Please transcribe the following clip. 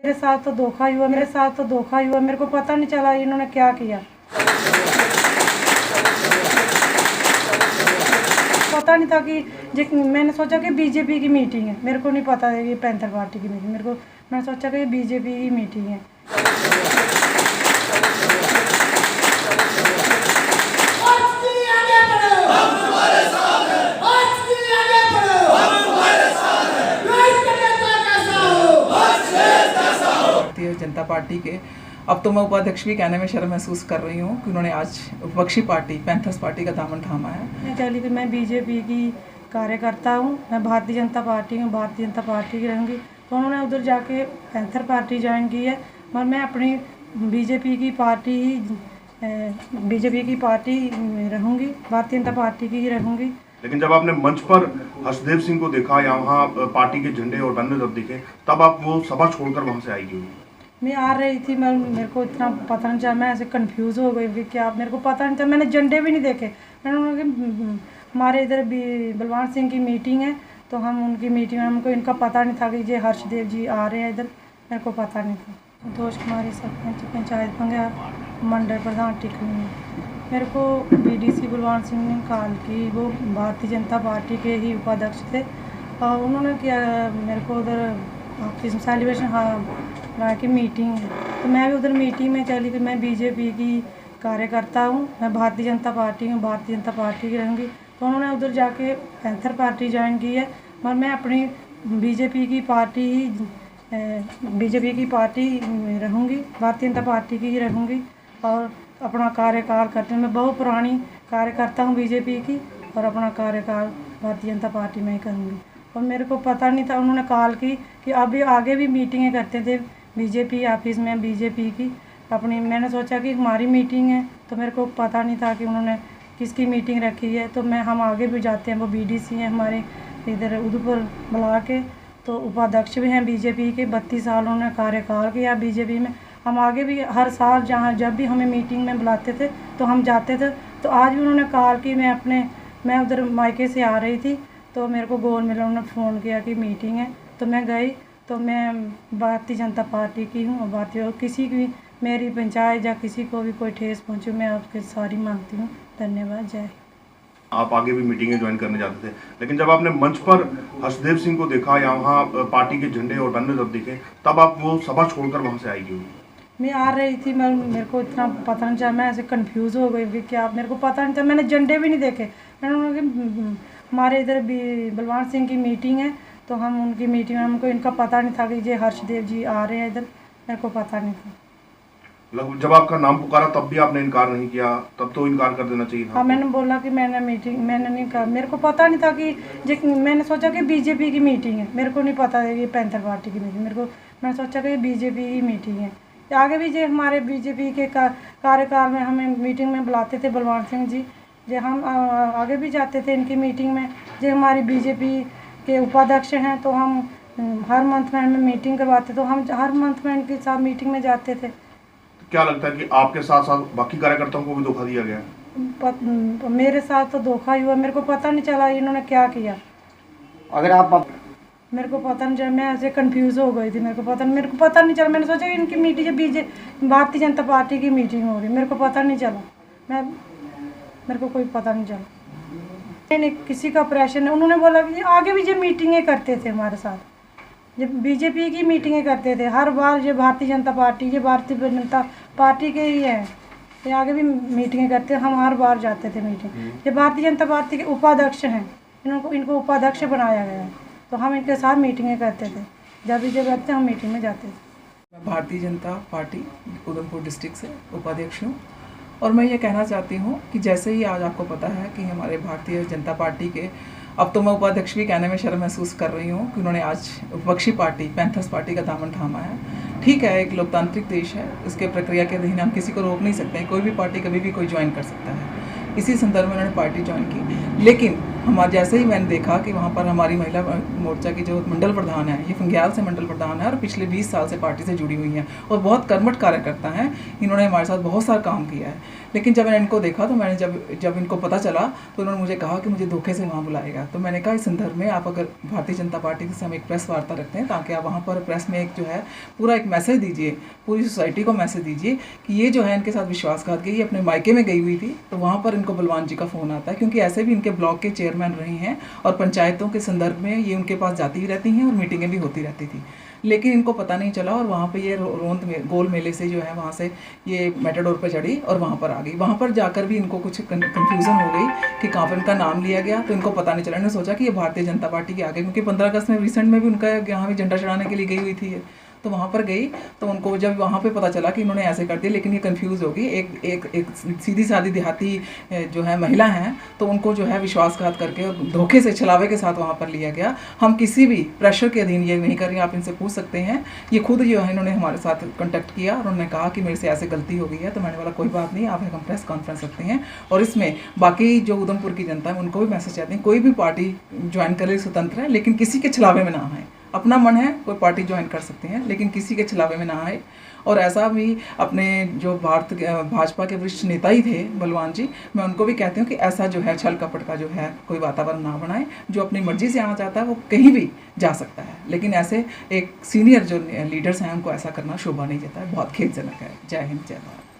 मेरे साथ तो धोखा ही हुआ, मेरे को पता नहीं चला इन्होंने क्या किया। पता नहीं था कि मैंने सोचा कि बीजेपी की मीटिंग है, मेरे को नहीं पता है ये पैंथर पार्टी की मीटिंग, मैंने सोचा कि ये बीजेपी की मीटिंग है। भारतीय जनता पार्टी के अब तो मैं उपाध्यक्ष भी कहने में शर्म महसूस कर रही हूँ कि उन्होंने आज विपक्षी पार्टी पैंथर्स पार्टी का दामन थामा है। मैं चली कि मैं बीजेपी की कार्यकर्ता हूँ, मैं भारतीय जनता पार्टी हूँ, भारतीय जनता पार्टी की रहूँगी। तो उन्होंने उधर जाके पैंथर पार्टी ज्वाइन की है, और मैं अपनी बीजेपी की पार्टी रहूँगी, भारतीय जनता पार्टी की ही रहूँगी। लेकिन जब आपने मंच पर हर्षदेव सिंह को देखा या वहाँ पार्टी के झंडे और बैनर जब दिखे, तब आप वो सभा छोड़कर वहाँ से आई क्यों? मैं आ रही थी, मेरे को इतना पता नहीं चला, मैं ऐसे कंफ्यूज हो गई कि क्या, मेरे को पता नहीं था, मैंने झंडे भी नहीं देखे। मैंने उन्होंने हमारे इधर भी बलवान सिंह की मीटिंग है, तो हम उनकी मीटिंग में, हमको इनका पता नहीं था कि ये हर्षदेव जी आ रहे हैं इधर, मेरे को पता नहीं था। संतोष कुमारी सरपंच पंचायत पंगा मंडल प्रधान टिकनी। मेरे को बीडीसी बलवान सिंह ने कहा कि वो भारतीय जनता पार्टी के ही उपाध्यक्ष थे, और उन्होंने क्या मेरे को उधर ऑफिस में सेलिब्रेशन की मीटिंग है, तो मैं भी उधर मीटिंग में चली कि मैं बीजेपी की कार्यकर्ता हूँ, मैं भारतीय जनता पार्टी हूँ, भारतीय जनता पार्टी की रहूँगी। तो उन्होंने उधर जाके पैंथर पार्टी ज्वाइन की है, और मैं अपनी बीजेपी की पार्टी रहूँगी, भारतीय जनता पार्टी की ही रहूँगी, और अपना कार्यकाल करते हैं। मैं बहुत पुरानी कार्यकर्ता हूँ बीजेपी की, और अपना कार्यकाल भारतीय जनता पार्टी में ही करूँगी। और मेरे को पता नहीं था, उन्होंने कॉल की कि अभी आगे भी मीटिंगें करते थे बीजेपी ऑफिस में, बीजेपी की अपनी। मैंने सोचा कि हमारी मीटिंग है, तो मेरे को पता नहीं था कि उन्होंने किसकी मीटिंग रखी है। तो हम आगे भी जाते हैं, वो बीडीसी हैं हमारे इधर उधमपुर ब्लॉक के, तो उपाध्यक्ष भी हैं बीजेपी के, 32 साल उन्होंने कार्यकाल किया बीजेपी में। हम आगे भी हर साल जब भी हमें मीटिंग में बुलाते थे तो हम जाते थे। तो आज भी उन्होंने कॉल की, मैं उधर मायके से आ रही थी, तो मेरे को गोल मिला, उन्होंने फ़ोन किया कि मीटिंग है, तो मैं गई। तो मैं भारतीय जनता पार्टी की हूँ, और किसी की मेरी पंचायत या किसी को भी कोई ठेस पहुँचे, मैं आपके सारी मांगती हूँ। धन्यवाद। जय। आप आगे भी मीटिंगें ज्वाइन करने जाते थे, लेकिन जब आपने मंच पर हर्षदेव सिंह को देखा या वहाँ पार्टी के झंडे और बैनर जब दिखे, तब आप वो सभा छोड़कर वहाँ से आई क्यों? मैं आ रही थी, मेरे को इतना पता नहीं चला, मैं ऐसे कंफ्यूज हो गई कि क्या, मेरे को पता नहीं था, मैंने झंडे भी नहीं देखे। मैंने उन्होंने हमारे इधर भी बलवान सिंह की मीटिंग है, तो हम उनकी मीटिंग में, हमको इनका पता नहीं था कि ये हर्षदेव जी आ रहे हैं इधर, मेरे को पता नहीं था। जब आपका नाम पुकारा तब भी आपने इनकार नहीं किया, तब तो इनकार कर देना चाहिए था। हाँ, मैंने बोला कि मैंने नहीं कहा, मेरे को पता नहीं था कि मैंने सोचा कि बीजेपी की मीटिंग है, मेरे को नहीं पता है ये पैंथर पार्टी की मीटिंग, मैंने सोचा कि ये बीजेपी की मीटिंग है। आगे भी जो हमारे बीजेपी के कार्यकाल में हमें मीटिंग में बुलाते थे बलवान सिंह जी, जो हम आगे भी जाते थे इनकी मीटिंग में। जो हमारी बीजेपी के उपाध्यक्ष हैं, तो हम हर मंथ में हमें मीटिंग करवाते, तो हम हर मंथ में इनके साथ मीटिंग में जाते थे। क्या लगता है कि आपके साथ साथ बाकी कार्यकर्ताओं को भी धोखा दिया गया? मेरे साथ तो धोखा ही हुआ, मेरे को पता नहीं चला इन्होंने क्या किया। अगर आप मेरे को पता नहीं चला, मैं ऐसे कंफ्यूज हो गई थी, मेरे को पता नहीं चला। मैंने सोचा कि इनकी मीटिंग भारतीय जनता पार्टी की मीटिंग हो रही, मेरे को पता नहीं चला, मेरे को कोई पता नहीं चला। मैंने किसी का प्रेशर नहीं, उन्होंने बोला कि आगे भी जो मीटिंगें करते थे हमारे साथ, जब बीजेपी की मीटिंगें करते थे हर बार, ये भारतीय जनता पार्टी के ही है, ये आगे भी मीटिंगें करते हैं, हम हर बार जाते थे मीटिंग। ये भारतीय जनता पार्टी के उपाध्यक्ष हैं, इनको उपाध्यक्ष बनाया गया है, तो हम इनके साथ मीटिंगें करते थे, जब भी करते हम मीटिंग में जाते थे। मैं भारतीय जनता पार्टी उधमपुर डिस्ट्रिक्ट से उपाध्यक्ष हूँ, और मैं ये कहना चाहती हूँ कि जैसे ही आज आपको पता है कि हमारे भारतीय जनता पार्टी के अब तो मैं उपाध्यक्ष भी कहने में शर्म महसूस कर रही हूँ कि उन्होंने आज विपक्षी पार्टी पैंथर्स पार्टी का दामन थामा है। ठीक है, एक लोकतांत्रिक देश है, इसके प्रक्रिया के अधीन हम किसी को रोक नहीं सकते हैं, कोई भी पार्टी कभी भी कोई ज्वाइन कर सकता है। इसी संदर्भ में उन्होंने पार्टी ज्वाइन की, लेकिन हमारे जैसे ही मैंने देखा कि वहाँ पर हमारी महिला मोर्चा की जो मंडल प्रधान है, ये फंग्याल से मंडल प्रधान है और पिछले 20 साल से पार्टी से जुड़ी हुई हैं और बहुत कर्मठ कार्यकर्ता हैं। इन्होंने हमारे साथ बहुत सारा काम किया है। लेकिन जब मैंने इनको देखा तो मैंने जब इनको पता चला तो उन्होंने मुझे कहा कि मुझे धोखे से वहाँ बुलाएगा। तो मैंने कहा इस संदर्भ में आप अगर भारतीय जनता पार्टी से हम एक प्रेस वार्ता रखते हैं ताकि आप वहाँ पर प्रेस में एक जो है पूरा एक मैसेज दीजिए, पूरी सोसाइटी को मैसेज दीजिए कि ये जो है इनके साथ विश्वासघात की, ये अपने मायके में गई हुई थी। तो वहाँ पर इनको बलवान जी का फ़ोन आता है, क्योंकि ऐसे भी इनके ब्लॉक के चेयरमैन रहे हैं और पंचायतों के संदर्भ में ये उनके पास जाती भी रहती हैं और मीटिंगें भी होती रहती थी। लेकिन इनको पता नहीं चला और वहाँ पे ये रोंद में गोल मेले से जो है वहाँ से ये मेटाडोर पे चढ़ी और वहाँ पर आ गई। वहाँ पर जाकर भी इनको कुछ कन्फ्यूज़न हो गई कि कहाँ पर इनका नाम लिया गया, तो इनको पता नहीं चला। इन्होंने सोचा कि ये भारतीय जनता पार्टी के आ गए, क्योंकि 15 अगस्त में रिसेंट में भी उनका यहाँ भी झंडा चढ़ाने के लिए गई हुई थी। तो वहाँ पर गई तो उनको जब वहाँ पे पता चला कि इन्होंने ऐसे कर दिया, लेकिन ये कंफ्यूज हो गई। एक सीधी सादी देहाती जो है महिला हैं, तो उनको जो है विश्वासघात करके और धोखे से छलावे के साथ वहाँ पर लिया गया। हम किसी भी प्रेशर के अधीन ये नहीं कर रहे हैं, आप इनसे पूछ सकते हैं। ये खुद जो है इन्होंने हमारे साथ कॉन्टैक्ट किया और उन्होंने कहा कि मेरे से ऐसे गलती हो गई है। तो मैंने बोला कोई बात नहीं, आप हम प्रेस कॉन्फ्रेंस रखते हैं और इसमें बाकी जो उधमपुर की जनता है उनको भी मैसेज चाहते हैं, कोई भी पार्टी ज्वाइन करे स्वतंत्र है, लेकिन किसी के छलावे में ना आए। अपना मन है कोई पार्टी ज्वाइन कर सकते हैं, लेकिन किसी के छलावे में ना आए। और ऐसा भी अपने जो भाजपा के वरिष्ठ नेता ही थे बलवान जी, मैं उनको भी कहती हूँ कि ऐसा जो है छल कपट का जो है कोई वातावरण ना बनाए। जो अपनी मर्जी से आना चाहता है वो कहीं भी जा सकता है, लेकिन ऐसे एक सीनियर जो लीडर्स हैं उनको ऐसा करना शोभा नहीं देता है। बहुत खेदजनक है। जय हिंद, जय भारत।